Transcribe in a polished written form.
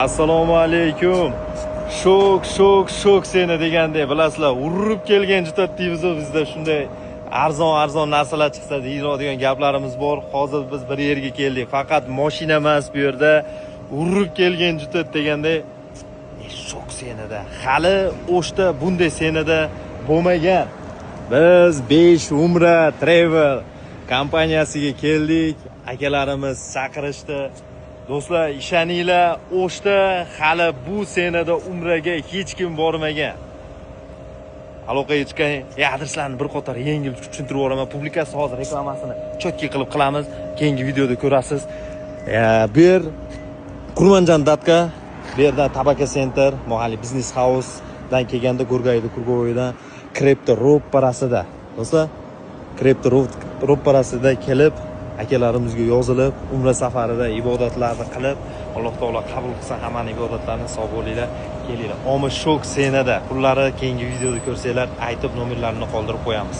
Assalomu alaykum. Shok seni deganda bilasizlar, urib kelgan juda deymiz bizda shunday arzon narsalar chiqsa deydigan gaplarimiz bor. Hozir biz bir yerga keldik. Faqat mashina emas, bu yerda urib kelgan juda deganda shok senida. Hali o'shda bunday senida bo'lmagan. Biz 5 Umra Travel kompaniyasiga keldik. Akalarimiz chaqirishdi. Do'stlar, ishoninglar, o'shda hali bu senada umraga hech kim bormagan. Aloqaga chiqing, adreslarni bir qator yengil tushuntirib yuboraman. Publikasiya hozir reklamasini chotki qilamiz. Keyingi videoda ko'rasiz. Bu yer Kurmanjan datka, bu yerda Tabaka Center, mahalliy biznes house-dan kelganda Gurgayda Kurgovoydan Kripto ro'parasida. Do'stlar, Kripto ro'parasida kelib akalarimizga yozilib, umra safarida ibodatlarni qilib, Alloh taolo qabul qilsa hammani ibodatlarini sog' bo'linglar, kelinglar. Shok senada. Pullari keyingi videoda ko'rsanglar, aytib nomerlarini qoldirib qo'yamiz.